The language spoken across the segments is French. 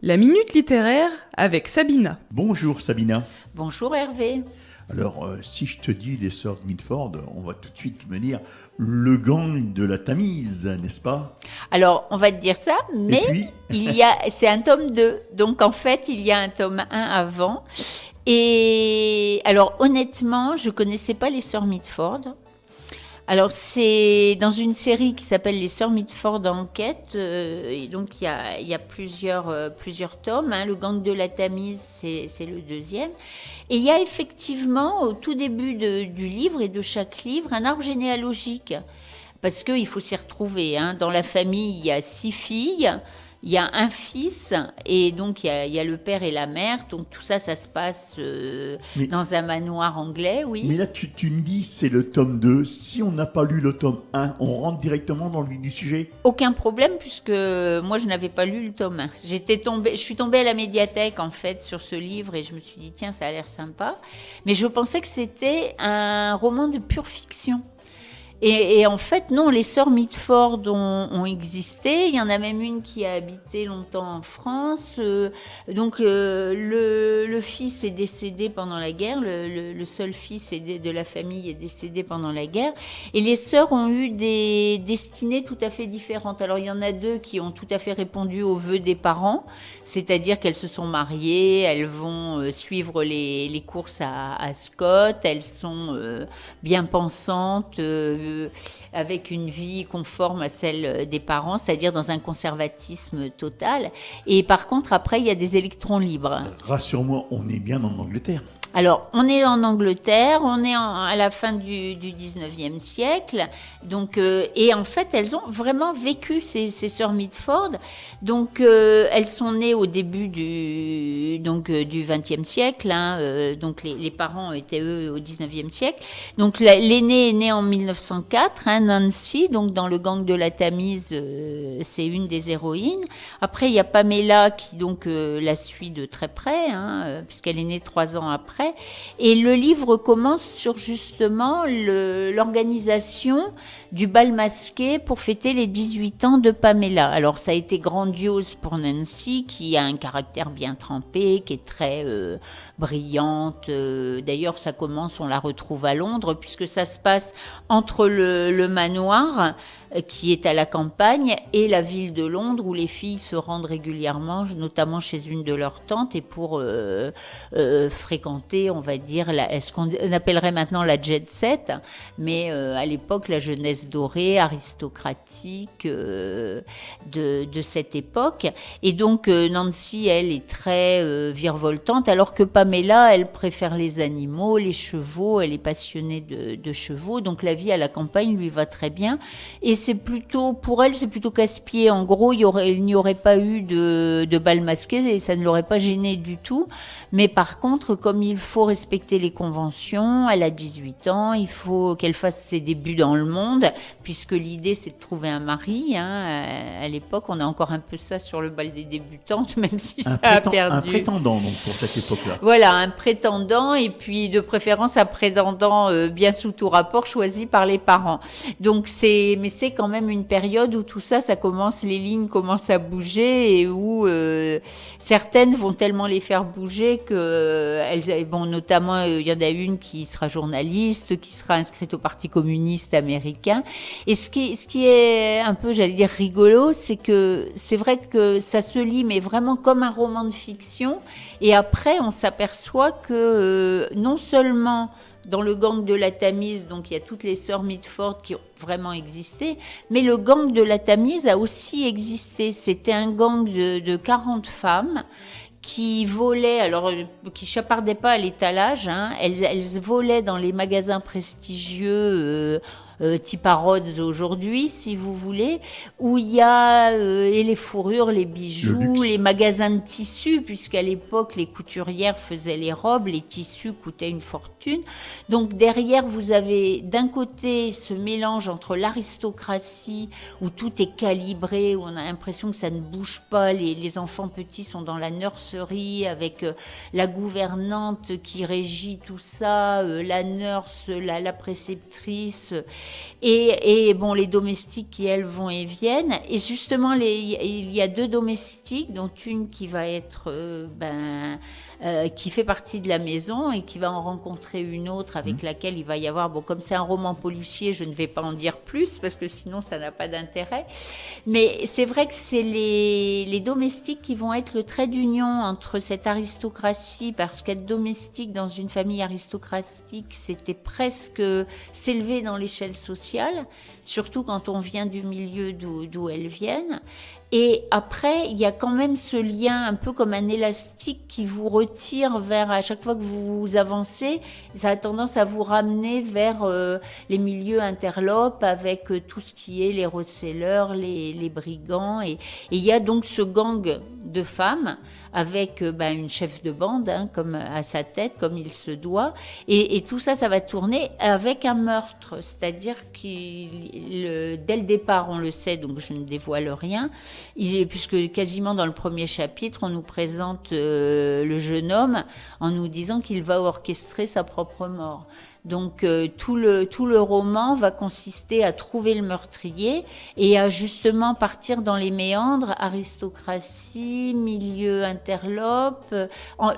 La Minute Littéraire avec Sabina. Bonjour Sabina. Bonjour Hervé. Alors, si je te dis les sœurs Mitford, on va tout de suite me dire le gang de la Tamise, n'est-ce pas? Alors, on va te dire ça, mais c'est un tome 2. Donc, en fait, il y a un tome 1 avant. Et alors, honnêtement, je ne connaissais pas les sœurs Mitford. Alors, c'est dans une série qui s'appelle Les Sœurs Mitford Enquête. Et donc, il y a plusieurs tomes. Le gang de la Tamise, c'est le deuxième. Et il y a effectivement, au tout début du livre et de chaque livre, un arbre généalogique. Parce qu'il faut s'y retrouver. Dans la famille, il y a 6 filles. Il y a un fils, et donc il y a le père et la mère. Donc tout ça se passe dans un manoir anglais, oui. Mais là, tu me dis, c'est le tome 2. Si on n'a pas lu le tome 1, on rentre directement dans le vif du sujet? Aucun problème, puisque moi, je n'avais pas lu le tome 1. Je suis tombée à la médiathèque, en fait, sur ce livre, et je me suis dit, tiens, ça a l'air sympa. Mais je pensais que c'était un roman de pure fiction. Et en fait, non, les sœurs Mitford ont existé. Il y en a même une qui a habité longtemps en France. Donc, le fils est décédé pendant la guerre. Le seul fils de la famille est décédé pendant la guerre. Et les sœurs ont eu des destinées tout à fait différentes. Alors, il y en a 2 qui ont tout à fait répondu aux vœux des parents. C'est-à-dire qu'elles se sont mariées, elles vont suivre les courses à Scott. Elles sont bien pensantes, avec une vie conforme à celle des parents, c'est-à-dire dans un conservatisme total. Et par contre, après, il y a des électrons libres. Rassure-moi, on est bien en Angleterre. Alors, on est en Angleterre, on est à la fin du 19e siècle, donc, et en fait, elles ont vraiment vécu, ces sœurs Mitford. Donc, elles sont nées au début du 20e siècle, donc les parents étaient, eux, au 19e siècle. Donc, l'aînée est née en 1904, Nancy, donc dans le gang de la Tamise, c'est une des héroïnes. Après, il y a Pamela qui, donc, la suit de très près, puisqu'elle est née 3 ans après. Et le livre commence sur justement l'organisation du bal masqué pour fêter les 18 ans de Pamela. Alors ça a été grandiose pour Nancy, qui a un caractère bien trempé, qui est très brillante. D'ailleurs ça commence, on la retrouve à Londres, puisque ça se passe entre le manoir qui est à la campagne et la ville de Londres, où les filles se rendent régulièrement, notamment chez une de leurs tantes, et pour fréquenter, on va dire, ce qu'on appellerait maintenant la jet set, mais à l'époque, la jeunesse dorée, aristocratique de cette époque. Et donc, Nancy, elle, est très virevoltante, alors que Pamela, elle préfère les animaux, les chevaux, elle est passionnée de chevaux, donc la vie à la campagne lui va très bien. Et c'est plutôt, pour elle, c'est plutôt casse-pied. En gros, il n'y aurait pas eu de bal masqué et ça ne l'aurait pas gênée du tout. Mais par contre, comme il faut respecter les conventions, elle a 18 ans, il faut qu'elle fasse ses débuts dans le monde, puisque l'idée, c'est de trouver un mari. À l'époque, on a encore un peu ça sur le bal des débutantes, même si ça a perdu. Un prétendant, donc, pour cette époque-là. Voilà, un prétendant, et puis de préférence un prétendant bien sous tout rapport, choisi par les parents. Donc, mais c'est quand même une période où tout ça commence, les lignes commencent à bouger, et où certaines vont tellement les faire bouger que, notamment, il y en a une qui sera journaliste, qui sera inscrite au Parti communiste américain. Et ce qui est un peu, j'allais dire, rigolo, c'est que c'est vrai que ça se lit, mais vraiment comme un roman de fiction. Et après, on s'aperçoit que non seulement dans le gang de la Tamise, donc il y a toutes les sœurs Mitford qui ont vraiment existé, mais le gang de la Tamise a aussi existé. C'était un gang de 40 femmes qui volaient, alors qui chapardaient pas à l'étalage, elles volaient dans les magasins prestigieux, type Harrods aujourd'hui, si vous voulez, où il y a et les fourrures, les bijoux, les magasins de tissus, puisqu'à l'époque, les couturières faisaient les robes, les tissus coûtaient une fortune. Donc derrière, vous avez d'un côté ce mélange entre l'aristocratie, où tout est calibré, où on a l'impression que ça ne bouge pas, les enfants petits sont dans la nurserie, avec la gouvernante qui régit tout ça, la nurse, la préceptrice, Et bon, les domestiques qui, elles, vont et viennent. Et justement, il y a 2 domestiques, dont une qui va être, qui fait partie de la maison et qui va en rencontrer une autre avec laquelle il va y avoir, bon, comme c'est un roman policier, je ne vais pas en dire plus parce que sinon ça n'a pas d'intérêt. Mais c'est vrai que c'est les domestiques qui vont être le trait d'union entre cette aristocratie, parce qu'être domestique dans une famille aristocratique, c'était presque s'élever dans l'échelle sociale, surtout quand on vient du milieu d'où elles viennent. Et après, il y a quand même ce lien un peu comme un élastique qui vous retire vers, à chaque fois que vous avancez, ça a tendance à vous ramener vers les milieux interlopes avec tout ce qui est les roadsetters, les brigands. Et il y a donc ce gang de femmes avec une chef de bande comme à sa tête, comme il se doit. Et tout ça, ça va tourner avec un meurtre. C'est-à-dire dès le départ, on le sait, donc je ne dévoile rien, puisque quasiment dans le premier chapitre, on nous présente le jeune homme en nous disant qu'il va orchestrer sa propre mort. Donc tout le roman va consister à trouver le meurtrier et à justement partir dans les méandres, aristocratie, milieu interlope,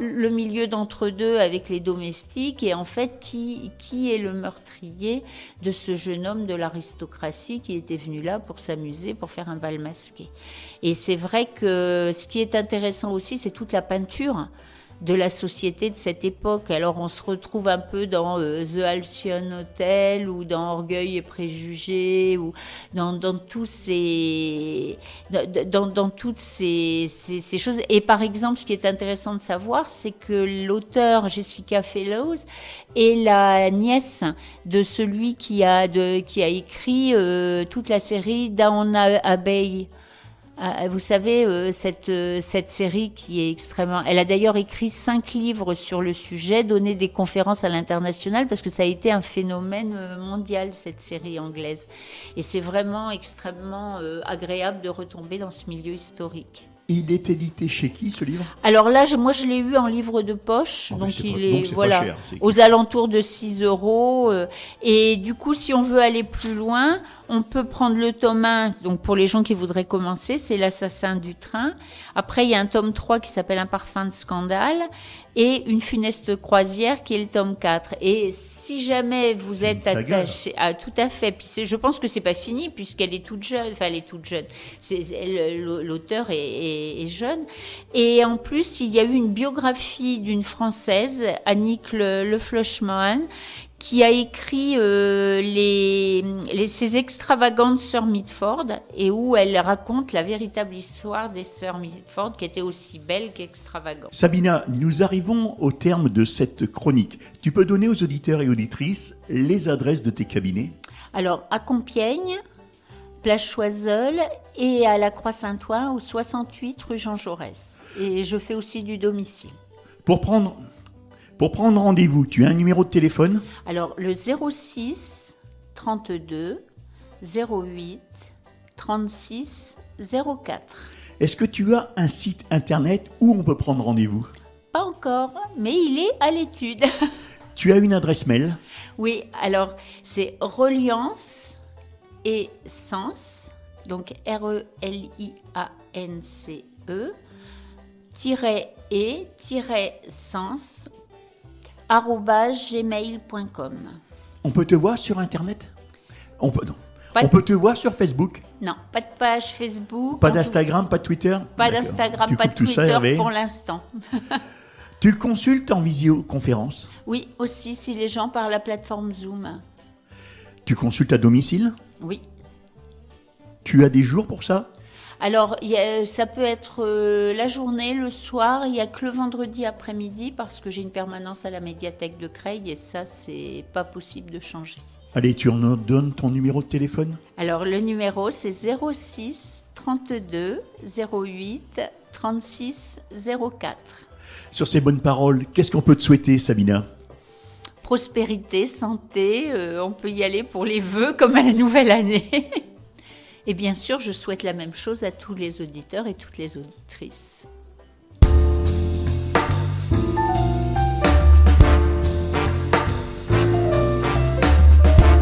le milieu d'entre-deux avec les domestiques, et en fait qui est le meurtrier de ce jeune homme de l'aristocratie qui était venu là pour s'amuser, pour faire un bal masqué. Et c'est vrai que ce qui est intéressant aussi, c'est toute la peinture de la société de cette époque. Alors on se retrouve un peu dans The Halcyon Hotel ou dans Orgueil et Préjugés ou dans toutes ces choses. Et par exemple, ce qui est intéressant de savoir, c'est que l'auteur Jessica Fellowes est la nièce de celui qui a écrit toute la série Downton Abbey. Vous savez, cette série qui est extrêmement... Elle a d'ailleurs écrit 5 livres sur le sujet, donné des conférences à l'international, parce que ça a été un phénomène mondial, cette série anglaise. Et c'est vraiment extrêmement agréable de retomber dans ce milieu historique. Il est édité chez qui, ce livre ? Alors là, moi, je l'ai eu en livre de poche. Donc, il est voilà, cher, aux alentours de 6 €. Et du coup, si on veut aller plus loin, on peut prendre le tome 1. Donc, pour les gens qui voudraient commencer, c'est L'assassin du train. Après, il y a un tome 3 qui s'appelle Un parfum de scandale. Et Une funeste croisière, qui est le tome 4. Et si jamais vous êtes attaché... Ah, tout à fait. Puis je pense que c'est pas fini, puisqu'elle est toute jeune. Enfin, elle est toute jeune. L'auteur est jeune. Et en plus, il y a eu une biographie d'une Française, Annick Le Flochman, qui a écrit ces extravagantes sœurs Mitford, et où elle raconte la véritable histoire des sœurs Mitford, qui étaient aussi belles qu'extravagantes. Sabina, nous arrivons au terme de cette chronique. Tu peux donner aux auditeurs et auditrices les adresses de tes cabinets ? Alors, à Compiègne, Place Choiseul, et à la Croix-Saint-Ouen, au 68 rue Jean Jaurès. Et je fais aussi du domicile. Pour prendre rendez-vous, tu as un numéro de téléphone ? Alors, le 06 32 08 36 04. Est-ce que tu as un site internet où on peut prendre rendez-vous ? Pas encore, mais il est à l'étude. Tu as une adresse mail ? Oui, alors c'est Reliance et Sens, donc RELIANCE, -et-sens, @gmail.com. On peut te voir sur Internet ? On peut te voir sur Facebook ? Non, pas de page Facebook. Pas d'Instagram, pas de Twitter ? Pas d'Instagram, pas de Twitter pour l'instant. Tu consultes en visioconférence ? Oui, aussi si les gens par la plateforme Zoom. Tu consultes à domicile ? Oui. Tu as des jours pour ça ? Alors, ça peut être la journée, le soir. Il n'y a que le vendredi après-midi parce que j'ai une permanence à la médiathèque de Creil et ça, c'est pas possible de changer. Allez, tu en donnes ton numéro de téléphone ? Alors, le numéro, c'est 06 32 08 36 04. Sur ces bonnes paroles, qu'est-ce qu'on peut te souhaiter, Sabina ? Prospérité, santé, on peut y aller pour les vœux comme à la nouvelle année. Et bien sûr, je souhaite la même chose à tous les auditeurs et toutes les auditrices.